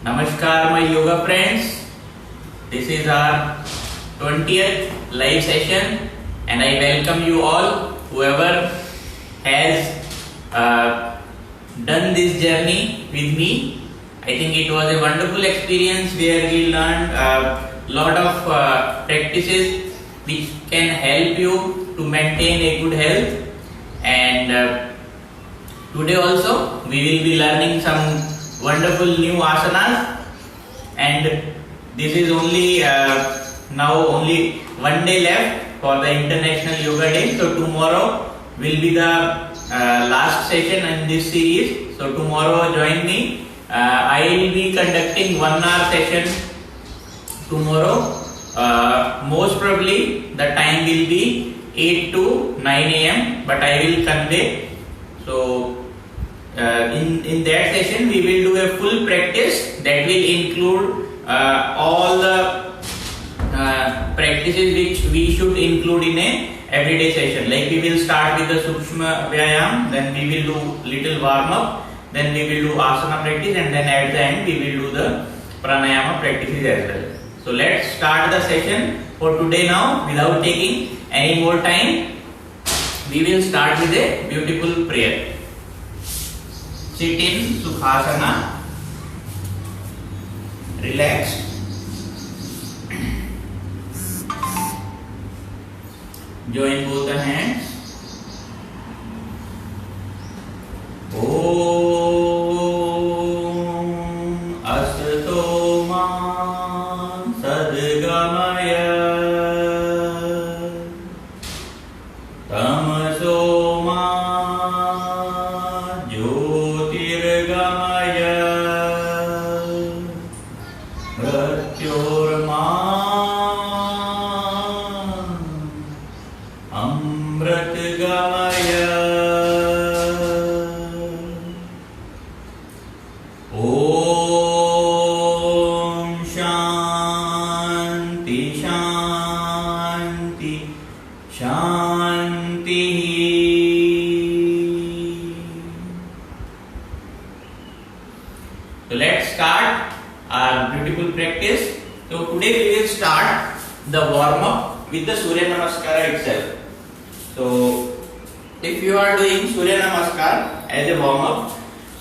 Namaskar, my yoga friends. This is our 20th live session, and I welcome you all. Whoever has done this journey with me, I think it was a wonderful experience where we learned a lot of practices which can help you to maintain a good health. And today also we will be learning some wonderful new asanas, and this is only now only one day left for the International Yoga Day. So tomorrow will be the last session in this series. So tomorrow join me. I will be conducting 1 hour session tomorrow. Most probably the time will be 8 to 9 a.m. but I will convey. So in that session we will do a full practice that will include all the practices which we should include in a everyday session. Like we will start with the Sukshma Vyayam, then we will do little warm up, then we will do asana practice, and then at the end we will do the pranayama practices as well. So let's start the session for today now. Without taking any more time, we will start with a beautiful prayer. Sit in Sukhasana, relax. Join both the hands. Om Asato Ma Sadgamaya Tamaso Ma Jyotirgamaya Mrityorma Amritgamaya. Om Shanti Shanti Shanti. So let's start our beautiful practice. So today we will start the warm up with the Surya Namaskara itself. So if you are doing Surya Namaskar as a warm up,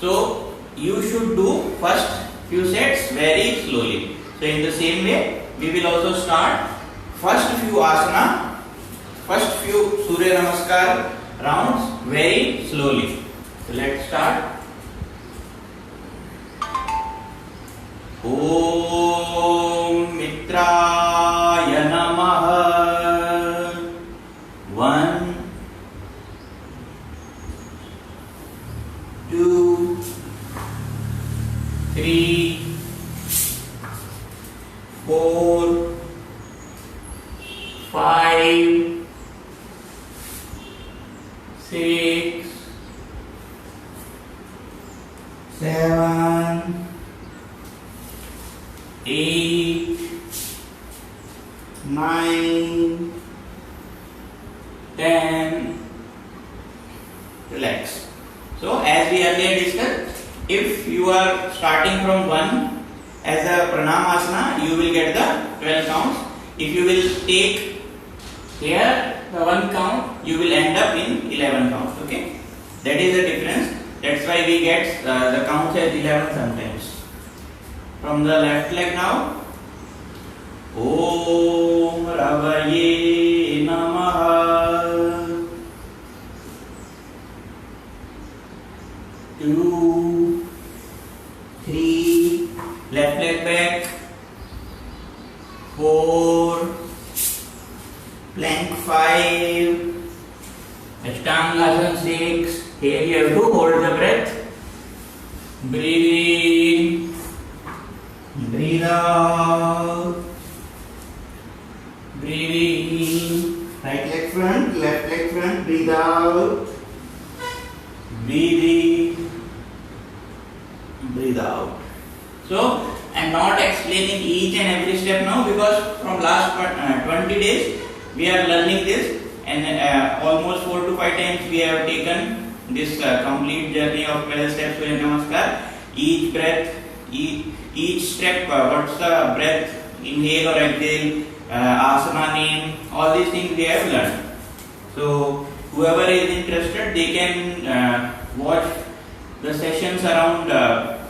so you should do first few sets very slowly. So in the same way we will also start first few asana, first few Surya Namaskar rounds very slowly. So let's start. Om Mitraya Namaha. 1 2 3 4 5 6 7 8 9 10. Relax. So as we earlier discussed, if you are starting from 1 as a pranamasana, you will get the 12 counts. If you will take here the 1 count, you will end up in 11 counts. Okay, that is the difference. That's why we get the counts as 11 sometimes. From the left leg now. Om Ravaye Namaha. 2 3, left leg back. 4, plank 5, Ashtangasana 6. Here you have to hold the breath. Breathe in, breathe out, breathe in. Right leg front, left leg front, breathe out, breathe in, breathe out. So I am not explaining each and every step now, because from last 20 days we are learning this, and almost 4 to 5 times we have taken this complete journey of 12 steps Surya Namaskar. Each breath Each step, what's the breath, inhale or exhale, asana name, all these things we have learned. So whoever is interested, they can watch the sessions around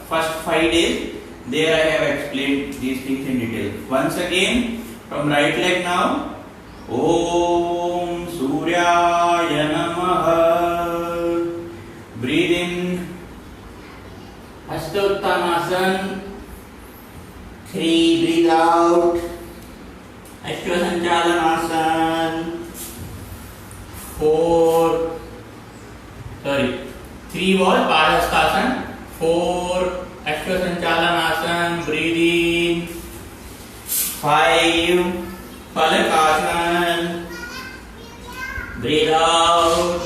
first 5 days. There I have explained these things in detail. Once again, from right leg now, Om Suryaya Namaha. Breathe in, Hastottanasana. 3, breathe out, Ashwasanchalanasana. 3 was Padhastasana. 4, Ashwasanchalanasana. Breathe in. 5, Palakasana. Breathe out.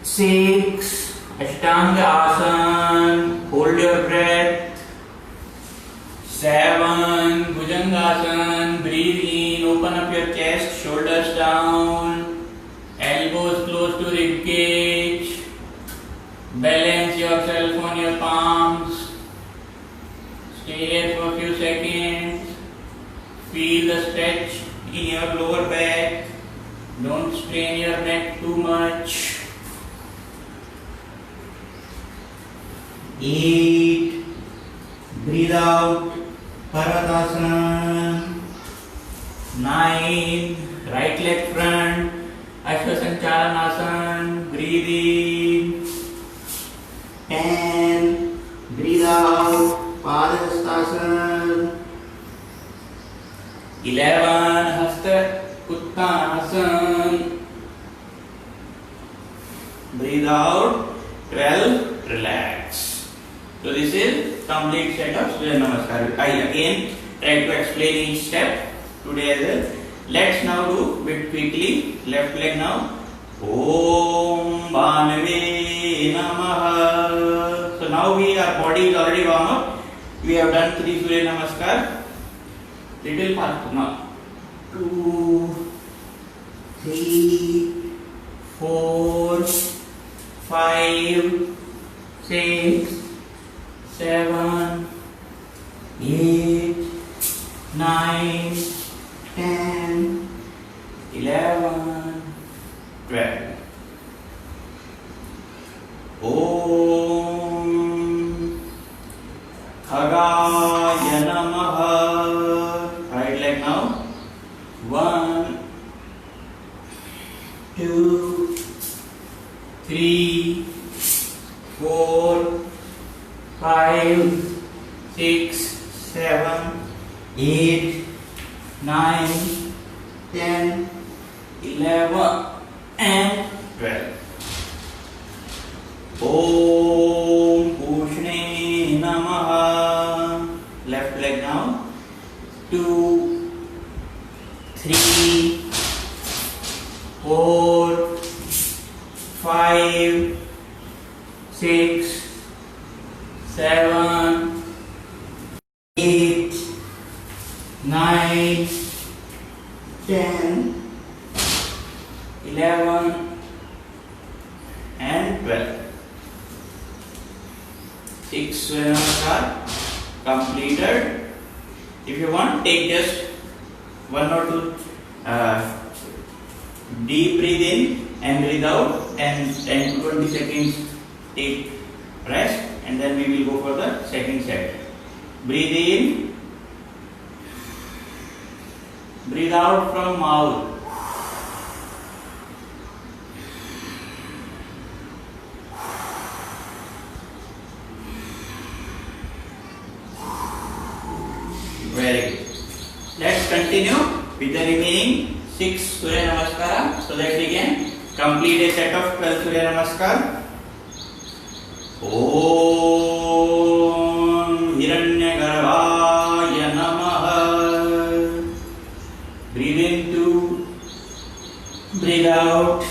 6, Ashtanga Asana. Hold your breath. 7, Bhujangasana. Breathe in, open up your chest, shoulders down, elbows close to rib cage. Balance yourself on your palms. Stay here for a few seconds. Feel the stretch in your lower back. Don't strain your neck too much. 8, breathe out, Bharatasana. 9, right leg front, Ashwasanchalanasana. Breathe in. 10, breathe out, Padhastasana. 11, Hasta Uttanasana. Breathe out. 12, relax. So this is complete set of Surya Namaskar. I again try to explain each step together. Let's now do bit quickly. Left leg now. Om Bhanave Namaha. So now our body is already warm up. We have done 3 Surya Namaskar. Little faster now. 2, 3, 4, 5, 6, 7, 8, 9, 10, 11, 12. Om Khagaya Namaha. Right leg now. 1, 2, 3, 4, 5, 6, 7, 8, 9, 10, 11, and 12. Om Pushne Namaha. Left leg now. 2, 3, 4, 5, 6, 7, 8, 9, 10, 11, and 12. 6 Surya Namaskar completed. If you want, take just 1 or 2 deep breathe in and breathe out, and 10 to 20 seconds take rest, and then we will go for the second set. Breathe in, breathe out from mouth. Very good. Let's continue with the remaining 6 Surya Namaskara. So let's begin. Complete a set of 12 Surya Namaskar. Om Hiranyagarbhaya Namaha. Breathe in 2, breathe out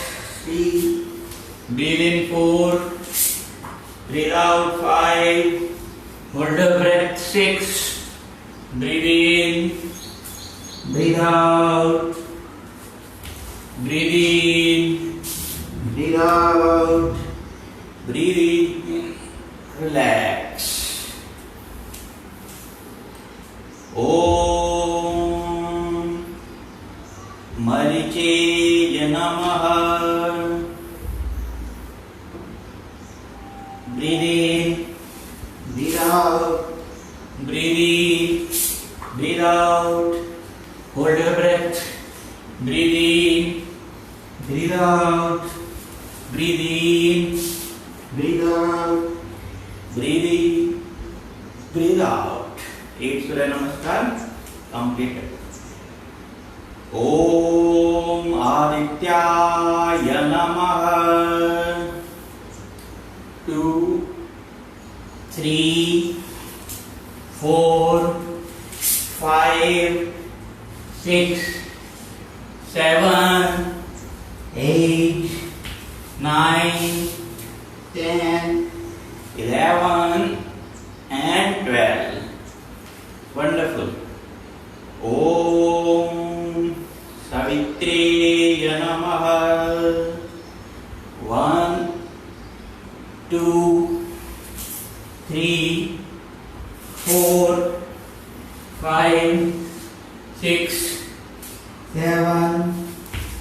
3, breathe in 4, breathe out 5, hold the breath 6, breathe in, breathe out, breathe in, breathe out, breathe in, relax. Om Marichaya Namaha. Breathe in, breathe out, breathe in, breathe out. Hold your breath. Breathe in, breathe out, breathe in, breathe out, breathe in, breathe out. 8 Surya Namaskar completed. Om Adityaya Namaha. 2, 3, 4, 5, 6, 7, 8, 9, 10, 11 and 12. Wonderful. Om Savitriya Namaha. 1, 2, 3, 4, 5, 6, 7,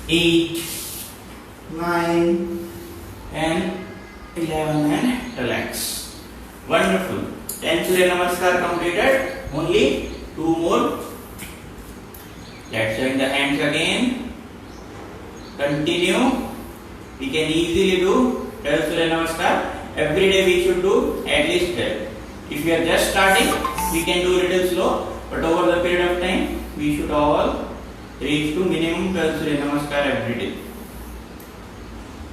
8, 9 and 11 and relax. Wonderful. 10 Surya Namaskar completed. Only 2 more. Let's join the hands again. Continue. We can easily do 12 Surya Namaskar. Every day we should do at least 12. If we are just starting, we can do little slow, but over the period of time, we should all reach to minimum 12 Surya Namaskar every day.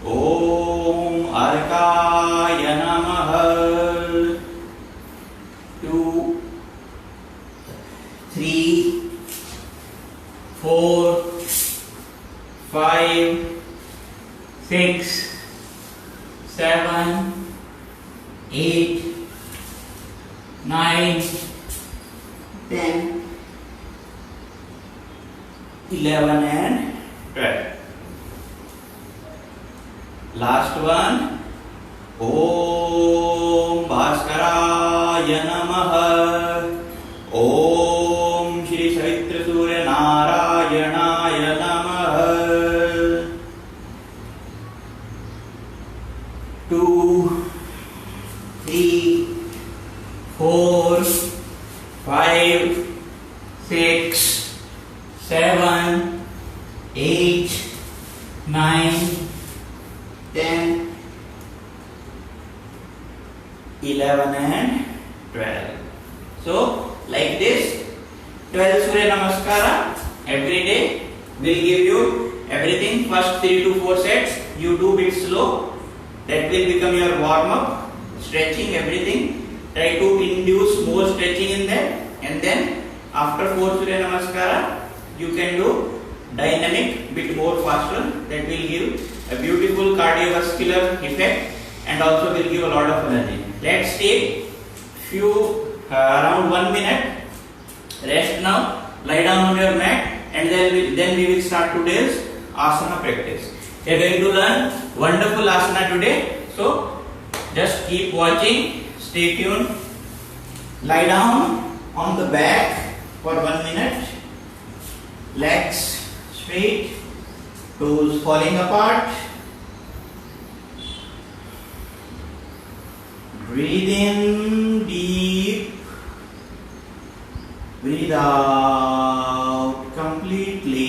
Om Arkaya Namaha. 2, 3, 4, 5, 6, 7, 8, 9, 10, 11 and 12. Last one. Om Bhaskaraya Namaha. Om Shri Savitra Surya Narayanaya Namaha. 2, 3, 4, 5, 6, 7, 8, 9, 10, 11 and 12. So like this 12 Surya Namaskara every day will give you everything. First 3 to 4 sets you do bit slow. That will become your warm up. Stretching everything. Try to induce more stretching in there, and then after 4 Surya Namaskara you can do dynamic bit more faster. That will give a beautiful cardiovascular effect and also will give a lot of energy. Let's take around 1 minute rest now. Lie down on your mat, and then we will start today's asana practice. We are going to learn wonderful asana today. So just keep watching. Stay tuned. Lie down on the back for 1 minute. Legs straight, toes falling apart. Breathe in deep. Breathe out completely.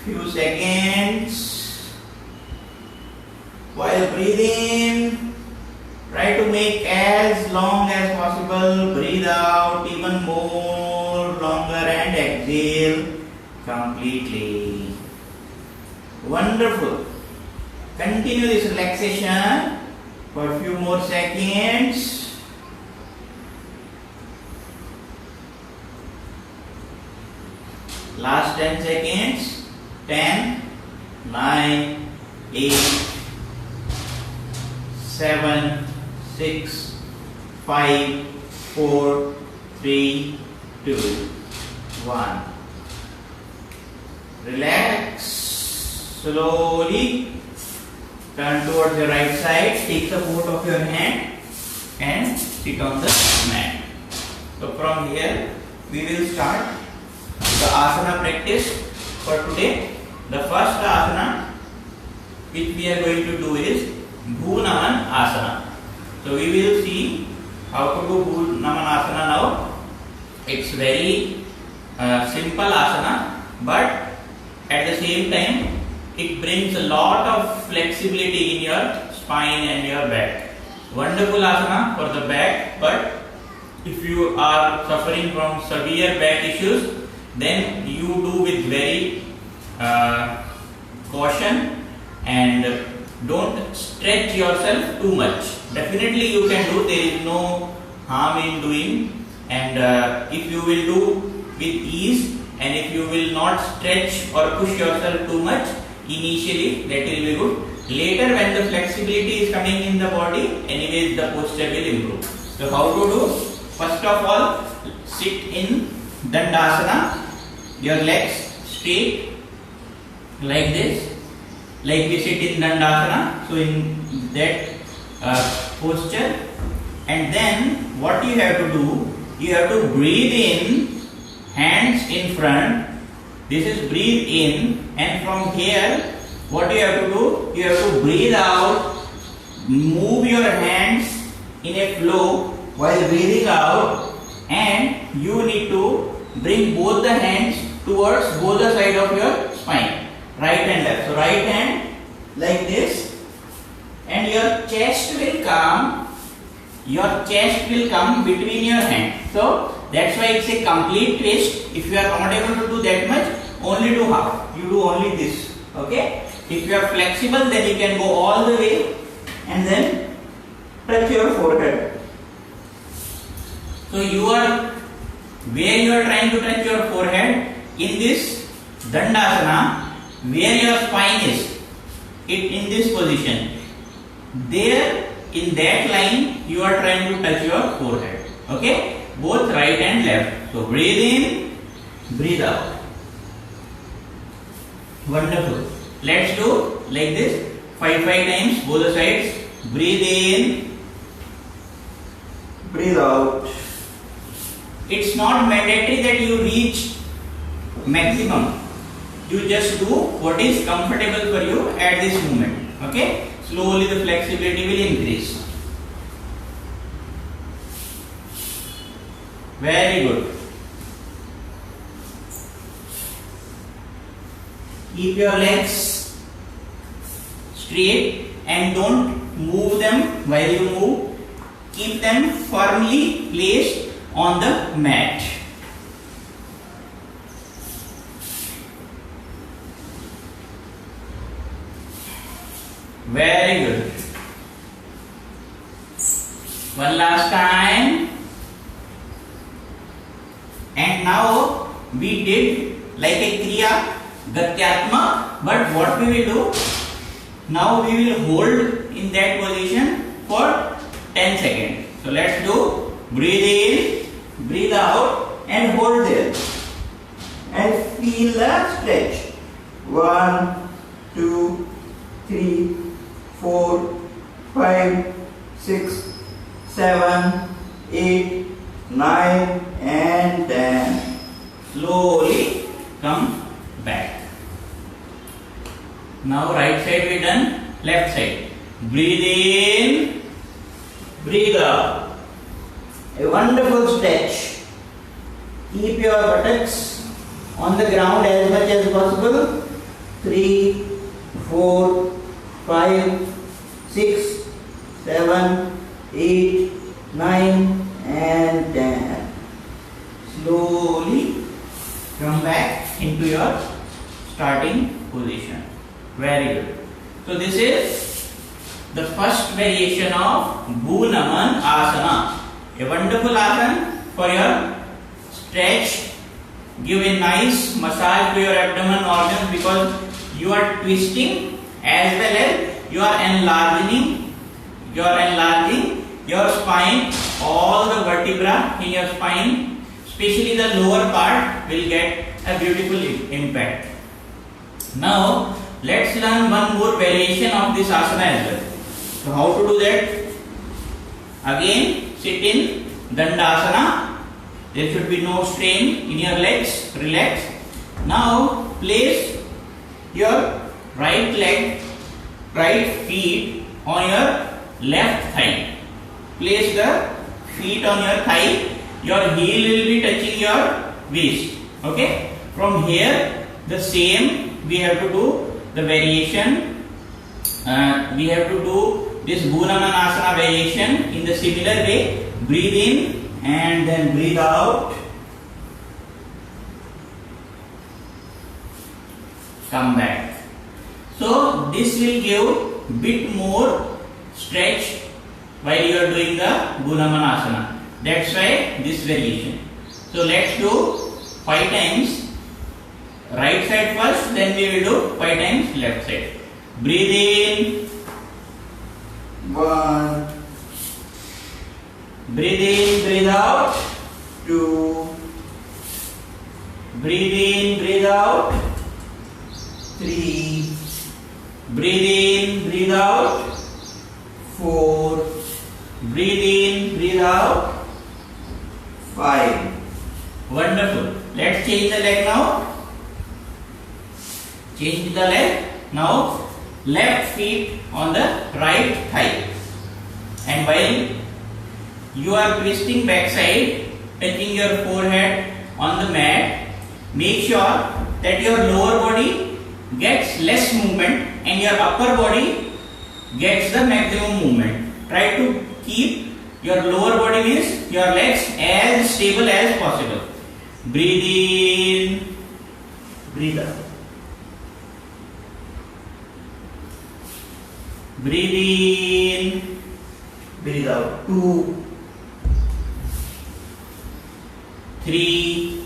Few seconds. While breathing, try to make as long as possible. Breathe out even more longer and exhale completely. Wonderful. Continue this relaxation for a few more seconds. Last 10 seconds. 10, 9, 8, 7, 6, 5, 4, 3, 2, 1. Relax. Slowly turn towards the right side. Take the both of your hand and sit on the mat. So from here we will start the asana practice for today. The first asana which we are going to do is Bhu Naman Asana. So we will see how to do Bhu Naman Asana now. It's very simple asana, but at the same time it brings a lot of flexibility in your spine and your back. Wonderful asana for the back, but if you are suffering from severe back issues, then you do with very caution and don't stretch yourself too much. Definitely you can do, there is no harm in doing, and if you will do with ease and if you will not stretch or push yourself too much initially, that will be good. Later when the flexibility is coming in the body, anyways the posture will improve. So how to do? First of all, sit in Dandasana, your legs straight like this, like we sit in Dandasana. So in that posture, and then what you have to do, you have to breathe in, hands in front. This is breathe in, and from here what you have to do, you have to breathe out, move your hands in a flow while breathing out, and you need to bring both the hands towards both the side of your spine, right and left. So right hand like this, and your chest will come between your hands. So that's why it's a complete twist. If you are not able to do that much, only do half. You do only this. Okay? If you are flexible, then you can go all the way and then touch your forehead. So where you are trying to touch your forehead, in this Dandasana, where your spine is, in this position, there in that line you are trying to touch your forehead. Okay? Both right and left. So breathe in, breathe out. Wonderful. Let's do like this 5 times both the sides. Breathe in, breathe out. It's not mandatory that you reach maximum. You just do what is comfortable for you at this moment. Okay? Slowly the flexibility will increase. Very good. Keep your legs straight and don't move them while you move. Keep them firmly placed on the mat. Very good. One last time. And now we did like a Kriya Gatyatma, but what we will do? Now we will hold in that position for 10 seconds. So let's do. Breathe in, breathe out, and hold there. And feel the stretch. 1, 2, 3, 4, 5, 6, 7, 8, 9, and 10. Slowly come back. Now right side we done, left side. Breathe in, breathe out. A wonderful stretch. Keep your buttocks on the ground as much as possible. 3, 4, 5, 6, 7, 8, 9, and 10. Slowly come back into your starting position. Very good. So this is the first variation of Bhu Naman Asana. A wonderful asana for your stretch. Give a nice massage to your abdomen organs because you are twisting as well as you are enlarging your spine. All the vertebra in your spine, especially the lower part, will get a beautiful impact. Now let's learn one more variation of this asana as well. So how to do that? Again, sit in Dandasana. There should be no strain in your legs. Relax. Now place your right leg, right feet on your left thigh. Place the feet on your thigh. Your heel will be touching your waist. Okay. From here, the same we have to do the variation. We have to do this Bhunamanasana variation in the similar way. Breathe in and then breathe out. Come back. So this will give bit more stretch while you are doing the Bhunamanasana. That's why this variation. So let's do 5 times. Right side first, then we will do 5 times left side. Breathe in. 1. Breathe in, breathe out. 2. Breathe in, breathe out. 3. Breathe in, breathe out. 4. Breathe in, breathe out. 5. Wonderful. Let's change the leg now. Change the leg. Now left feet on the right thigh. And while you are twisting backside, touching your forehead on the mat, make sure that your lower body gets less movement and your upper body gets the maximum movement. Try to keep your lower body, means your legs, as stable as possible. Breathe in, breathe out. Breathe in, breathe out. 2, 3,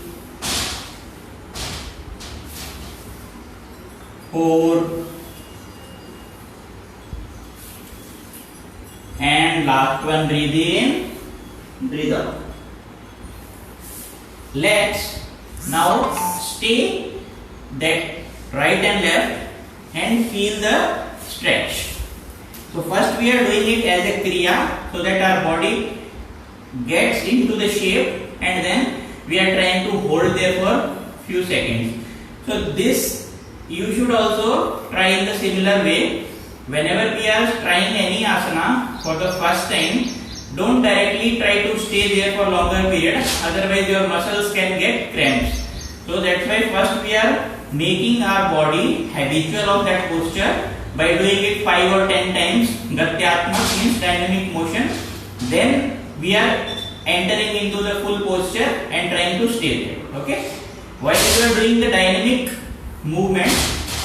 4, and last one. Breathe in, breathe out. Let's now stay that right and left and feel the stretch. So first we are doing it as a kriya so that our body gets into the shape, and then we are trying to hold there for few seconds. So this you should also try in the similar way. Whenever we are trying any asana for the first time, don't directly try to stay there for longer period, otherwise your muscles can get cramps. So that's why first we are making our body habitual of that posture by doing it 5 or 10 times. Gatyatmak means dynamic motion. Then we are entering into the full posture and trying to stay there. Okay. While you are doing the dynamic movement,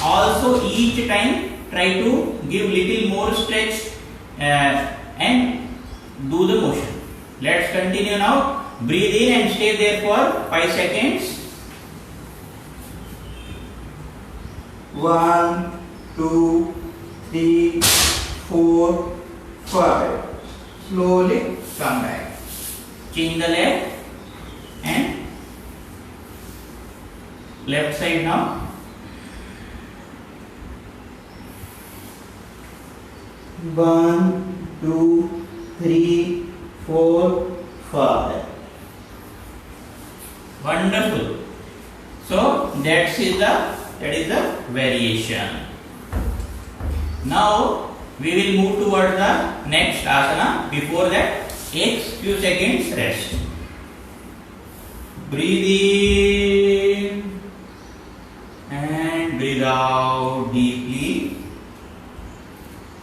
also each time try to give little more stretch and do the motion. Let's continue now. Breathe in and stay there for 5 seconds. 1, 2, 3, 4, 5. Slowly come back. Change the leg and left side now. 1, 2, 3, 4, 5. Wonderful. So that is the variation. Now we will move towards the next asana. Before that, take few seconds rest. Breathe in and breathe out deeply.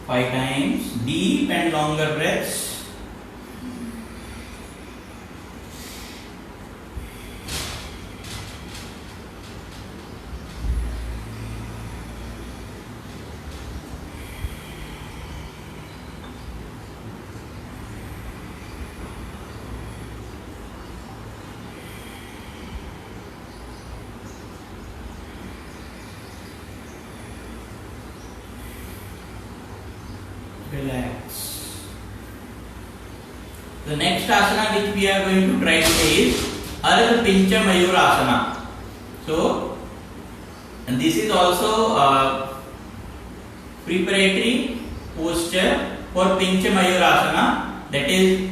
5 times. Deep and longer breaths. Relax. The next asana which we are going to try today is Ardha Pincha Mayurasana. So, and this is also a preparatory posture for Pincha Mayurasana, that is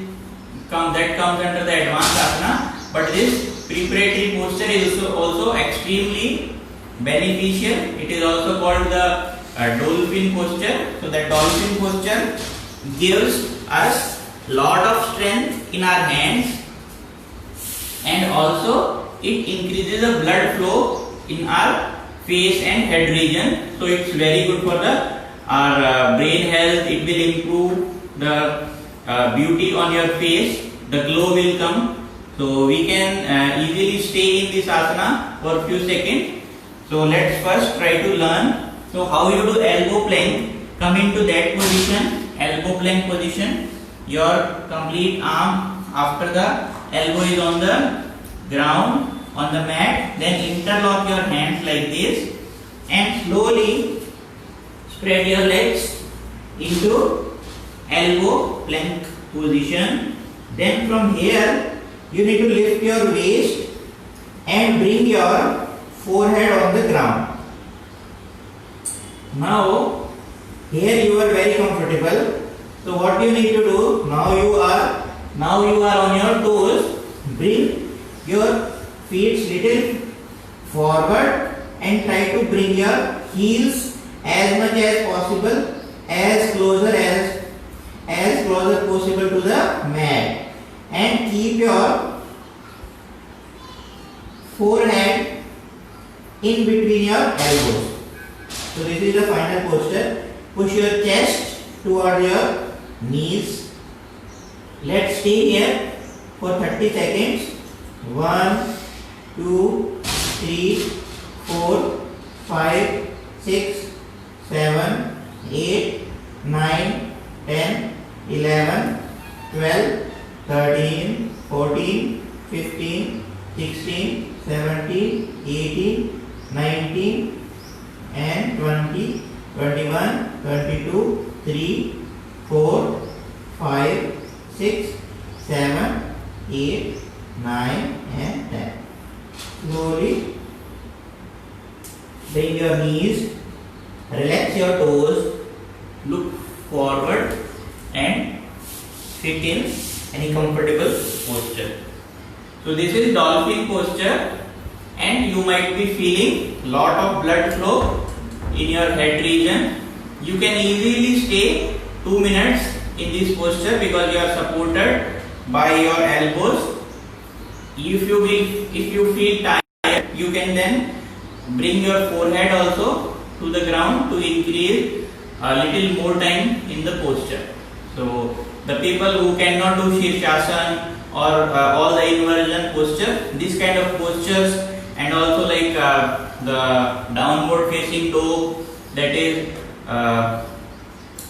comes under the advanced asana, but this preparatory posture is also extremely beneficial. It is also called the dolphin posture. So that dolphin posture gives us lot of strength in our hands, and also it increases the blood flow in our face and head region. So it's very good for our brain health. It will improve the beauty on your face. The glow will come. So we can easily stay in this asana for a few seconds. So let's first try to learn. So how you do elbow plank? Come into that position, elbow plank position. Your complete arm after the elbow is on the ground, on the mat. Then interlock your hands like this and slowly spread your legs into elbow plank position. Then from here you need to lift your waist and bring your forehead on the ground. Now here you are very comfortable. So what you need to do, now you are on your toes. Bring your feet little forward and try to bring your heels as much as possible, as closer possible to the mat, and keep your forehead in between your elbows. So this is the final posture. Push your chest toward your knees. Let's stay here for 30 seconds. 1, 2, 3, 4, 5, 6, 7, 8, 9, 10, 11, 12, 13, 14, 15, 16, 17, 18, 19, and 20, 21, 22, 3, 4, 5, 6, 7, 8, 9 and 10. Slowly bring your knees, relax your toes, look forward and sit in any comfortable posture. So this is dolphin posture, and you might be feeling lot of blood flow in your head region. You can easily stay 2 minutes in this posture because you are supported by your elbows. If you feel tired, you can then bring your forehead also to the ground to increase a little more time in the posture. So the people who cannot do Shirshasana or all the inversion posture, this kind of postures, and also like the downward facing dog, that is Adho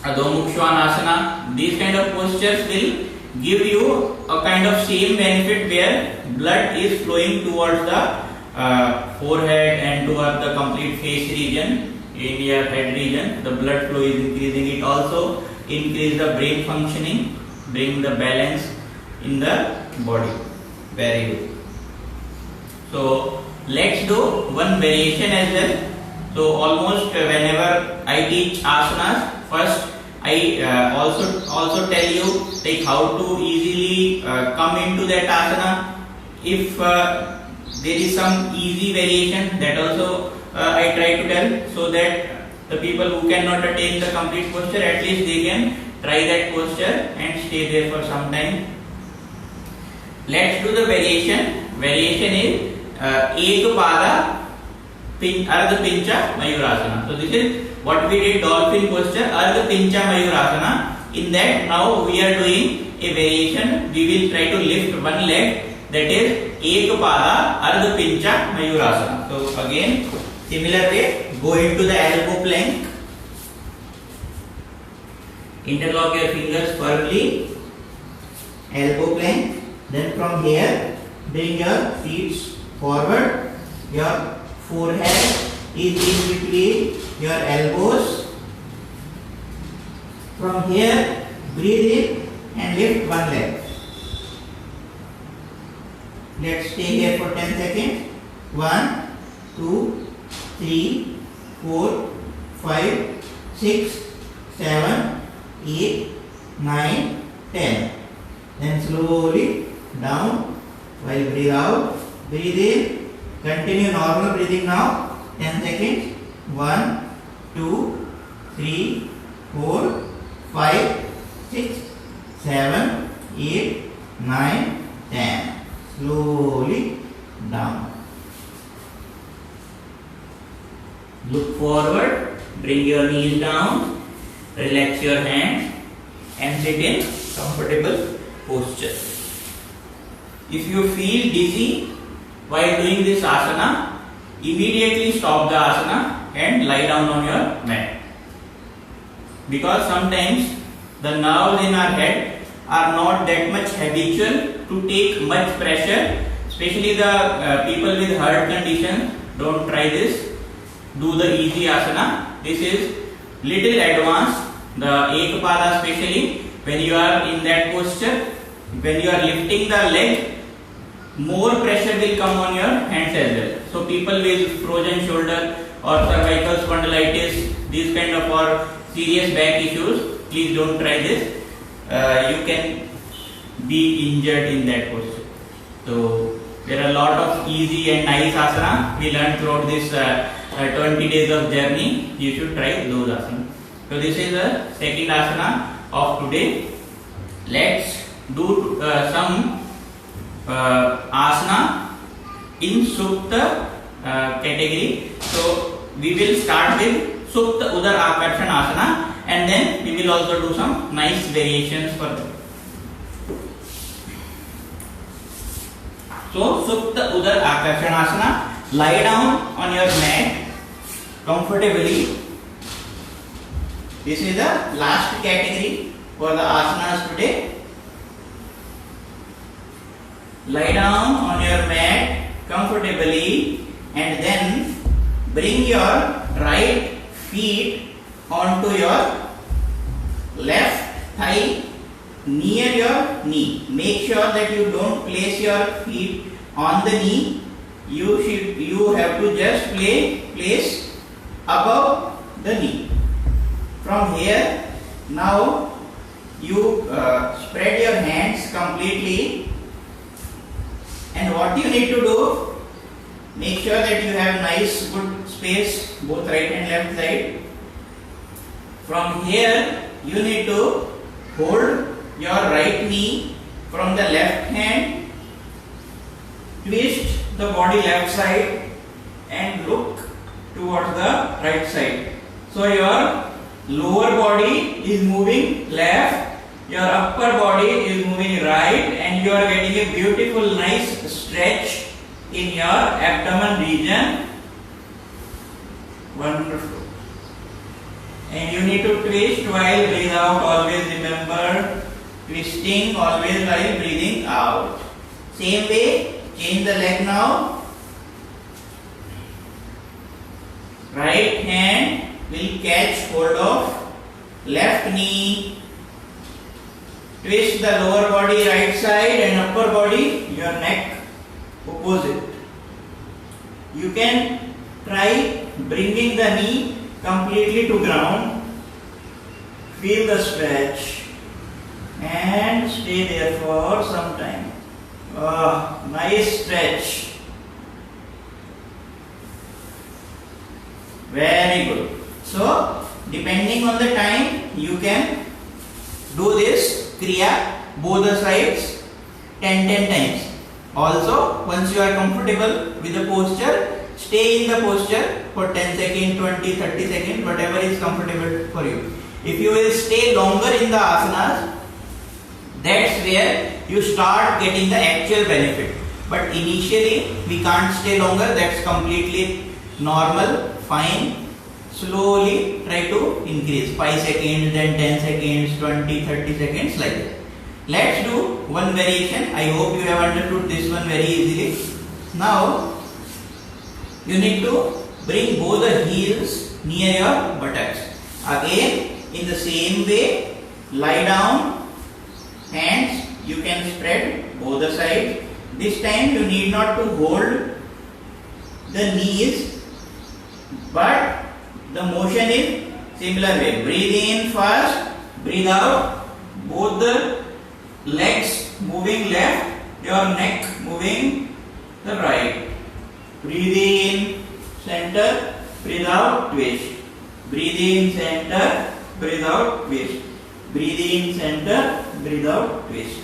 Mukha Svanasana, these kind of postures will give you a kind of same benefit where blood is flowing towards the forehead and towards the complete face region, in your head region. The blood flow is increasing. It also increase the brain functioning, bring the balance in the body. Very good. So let's do one variation as well. So almost whenever I teach asanas, first I also tell you like how to easily come into that asana. If there is some easy variation, that also I try to tell, so that the people who cannot attain the complete posture, at least they can try that posture and stay there for some time. Let's do the variation. Variation is Ekpada Ardha Pincha Mayurasana. So this is what we did, dolphin posture, Ardha Pincha Mayurasana. In that now we are doing a variation. We will try to lift one leg, that is Ekpada Ardha Pincha Mayurasana. So again, similar way, go into the elbow plank. Interlock your fingers firmly, elbow plank. Then from here, bring your feet forward. Your forehead is in between your elbows. From here, breathe in and lift one leg. Let's stay here for 10 seconds. 1, 2, 3, 4, 5, 6, 7, 8, 9, 10. then slowly down. While breathe out, breathe in, continue normal breathing now. 10 seconds. 1, 2, 3, 4, 5, 6, 7, 8, 9, 10. Slowly down. Look forward, bring your knees down, relax your hands and sit in comfortable posture. If you feel dizzy while doing this asana, immediately stop the asana and lie down on your mat. Because sometimes the nerves in our head are not that much habitual to take much pressure, especially the people with heart condition. Don't try this. Do the easy asana. This is little advanced. The Ekpada especially, when you are in that posture, when you are lifting the leg, more pressure will come on your hands as well. So people with frozen shoulder or cervical spondylitis, these kind of or serious back issues, please don't try this. You can be injured in that posture. So there are a lot of easy and nice asana we learned throughout this 20 days of journey. You should try those asana. So this is the second asana of today. Let's do some asana in Supta category. So we will start with Supta Udar Akarshan asana, and then we will also do some nice variations for them. So Supta Udar Akarshan asana. Lie down on your mat comfortably. This is the last category for the asanas today. Lie down on your mat comfortably and then bring your right feet onto your left thigh near your knee. Make sure that you don't place your feet on the knee. You have to just place above the knee. From here, now you spread your hands completely, and what you need to do, make sure that you have nice good space both right and left side. From here, you need to hold your right knee from the left hand, twist the body left side and look towards the right side. So your lower body is moving left, your upper body is moving right, and you are getting a beautiful nice stretch in your abdomen region. Wonderful. And you need to twist while breathe out. Always remember twisting always while breathing out. Same way, change the leg now. Right hand will catch hold of left knee. Twist the lower body right side and upper body, your neck opposite. You can try bringing the knee completely to ground. Feel the stretch and stay there for some time. Nice stretch. Very good. So, depending on the time, you can do this Kriya both the sides 10 times. Also, once you are comfortable with the posture, stay in the posture for 10 seconds, 20, 30 seconds, whatever is comfortable for you. If you will stay longer in the asanas, that's where you start getting the actual benefit. But initially, we can't stay longer. That's completely normal, fine. Slowly try to increase 5 seconds, then 10 seconds, 20, 30 seconds like that. Let's do one variation. I hope you have understood this one very easily. Now, you need to bring both the heels near your buttocks. Again, in the same way, lie down, hands you can spread both the sides. This time you need not to hold the knees, but the motion is similar way. Breathe in first, breathe out. Both the legs moving left, your neck moving the right. Breathe in, center, breathe out, twist. Breathe in, center, breathe out, twist. Breathe in, center, breathe out, twist.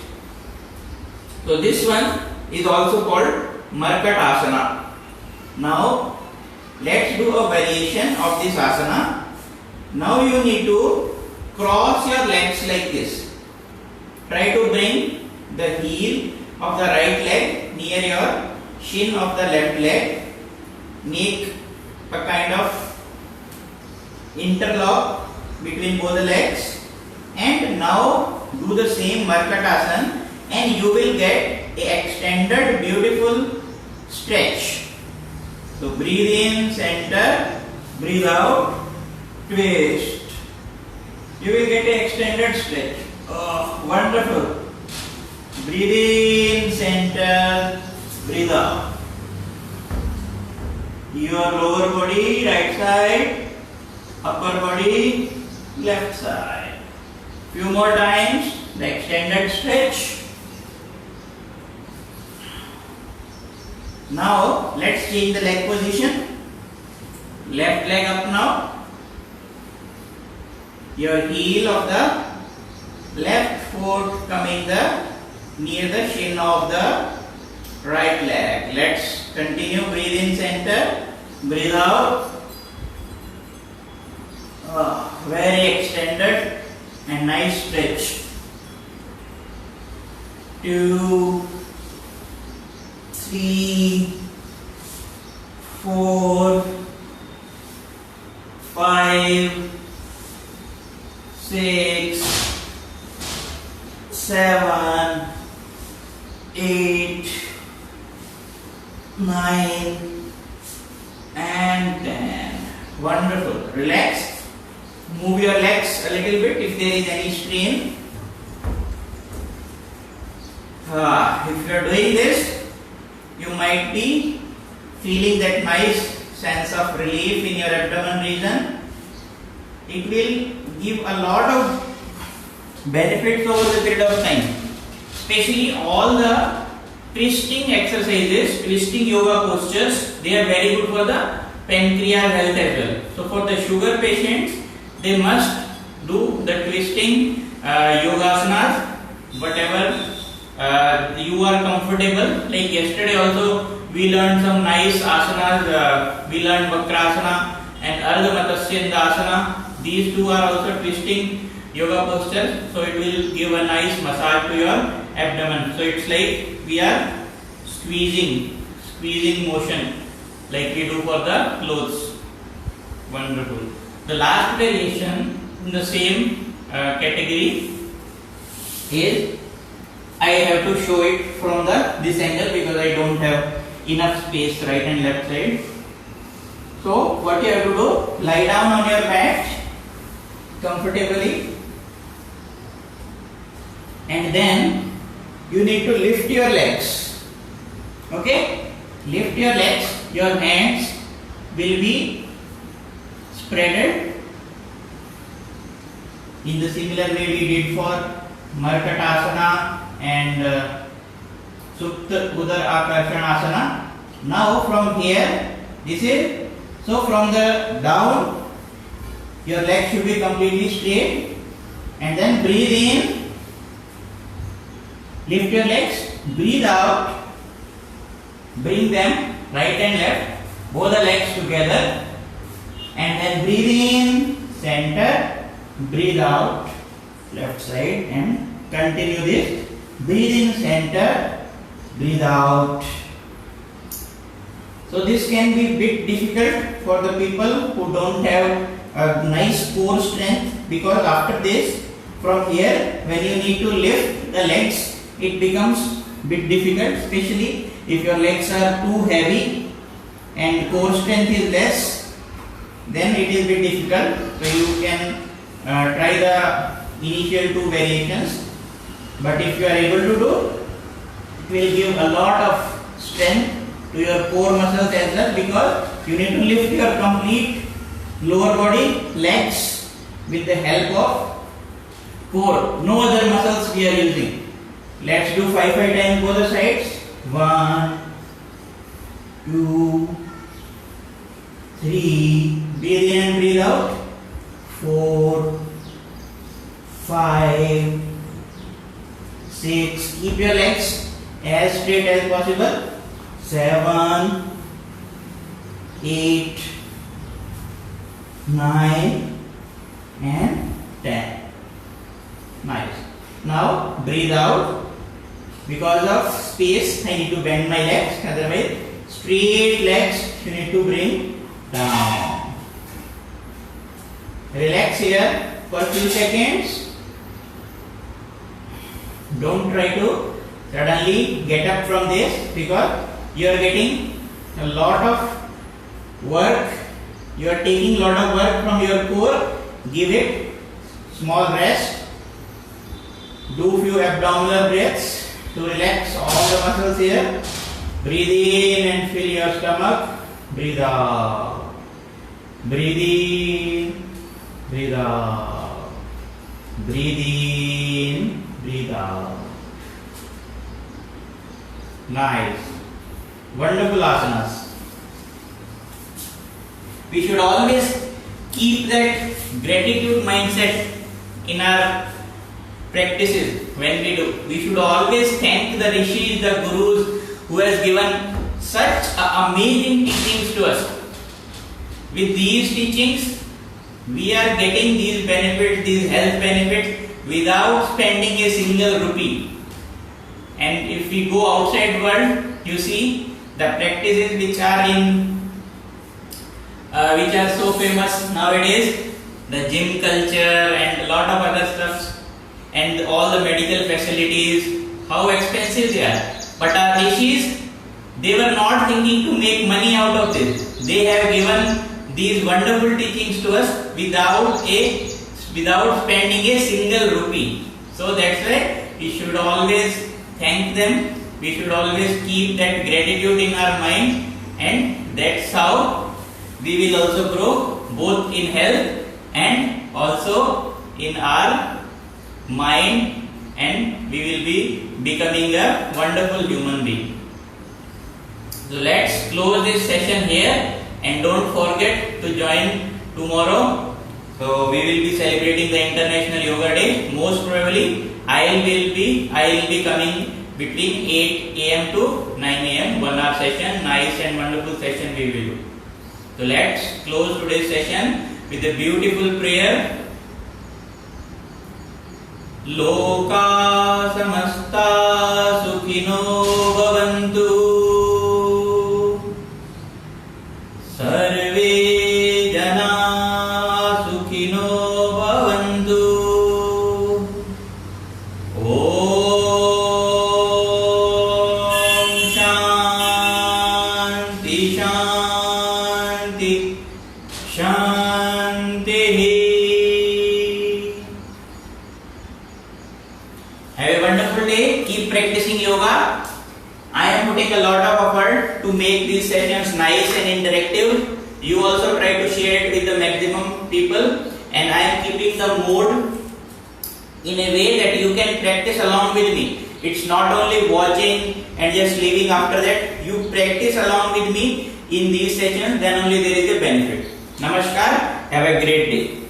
So this one is also called Markatasana. Now let's do a variation of this asana. Now you need to cross your legs like this. Try to bring the heel of the right leg near your shin of the left leg. Make a kind of interlock between both the legs, and now do the same Markatasana, and you will get a extended beautiful stretch. So breathe in, center, breathe out, twist. You will get an extended stretch. Oh, wonderful. Breathe in, center, breathe out. Your lower body, right side, upper body, left side. Few more times, the extended stretch. Now let's change the leg position. Left leg up now. Your heel of the left foot coming near the shin of the right leg. Let's continue. Breathe in, center, breathe out. Very extended and nice stretch. 2, 3, 4, 5, 6, 7, 8, 9 and 10. Wonderful. Relax. Move your legs a little bit if there is any strain. If you are doing this, you might be feeling that nice sense of relief in your abdomen region. It will give a lot of benefits over the period of time. Especially all the twisting exercises, twisting yoga postures, they are very good for the pancreas health as well. So for the sugar patients, they must do the twisting yogasanas, whatever you are comfortable. Like yesterday also we learned some nice asanas. We learned Vakrasana and Ardha Matsya Asana. These two are also twisting yoga postures. So it will give a nice massage to your abdomen. So it's like we are squeezing motion like we do for the clothes. Wonderful. The last variation in the same category is, I have to show it from this angle because I don't have enough space right and left side. So what you have to do, lie down on your mat comfortably, and then you need to lift your legs. Okay? Lift your legs, your hands will be spreaded in the similar way we did for Markatasana and Supta Udar Akarshanasana. Now from here, this is, so from the down, your legs should be completely straight, and then breathe in, lift your legs, breathe out, bring them right and left, both the legs together, and then breathe in, center, breathe out, left side, and continue this. Breathe in, center, breathe out. So this can be a bit difficult for the people who don't have a nice core strength, because after this, from here, when you need to lift the legs, it becomes a bit difficult, especially if your legs are too heavy and core strength is less. Then it is a bit difficult. So you can try the initial two variations, but if you are able to do, it will give a lot of strength to your core muscles as well, because you need to lift your complete lower body, legs with the help of core. No other muscles we are using. Let's do 5 times both the sides. 1, 2, 3. Breathe in and breathe out. 4, 5, 6. Keep your legs as straight as possible. 7, 8, 9 and 10. Nice. Now breathe out. Because of space, I need to bend my legs. Otherwise, straight legs you need to bring down. Relax here for a few seconds. Don't try to suddenly get up from this because you are getting a lot of work. You are taking a lot of work from your core. Give it small rest. Do few abdominal breaths to relax all the muscles here. Breathe in and fill your stomach. Breathe out. Breathe in. Breathe out. Breathe in. Breathe out. Nice. Wonderful asanas. We should always keep that gratitude mindset in our practices. When we do, we should always thank the rishis, the gurus who has given such amazing teachings to us. With these teachings, we are getting these benefits, these health benefits without spending a single rupee. And if we go outside world, you see the practices which are so famous nowadays, the gym culture and a lot of other stuff. And all the medical facilities, how expensive they are. But our rishis, they were not thinking to make money out of this. They have given these wonderful teachings to us without spending a single rupee. So that's why we should always thank them. We should always keep that gratitude in our mind, and that's how we will also grow both in health and also in our mind, and we will be becoming a wonderful human being. So let's close this session here, and don't forget to join tomorrow. So we will be celebrating the International Yoga Day. Most probably I will be coming between 8 a.m. to 9 a.m. 1 hour session, nice and wonderful session we will do. So let's close today's session with a beautiful prayer. Loka samasta sukhino bhavantu, sarve jana sukhino bhavantu. Om Shanti Shanti Shanti. Have a wonderful day. Keep practicing yoga. I am putting a lot of effort to make these sessions nice and interactive. You also try to share it with the maximum people, and I am keeping the mode in a way that you can practice along with me. It's not only watching and just leaving after that. You practice along with me in these sessions, then only there is a benefit. Namaskar. Have a great day.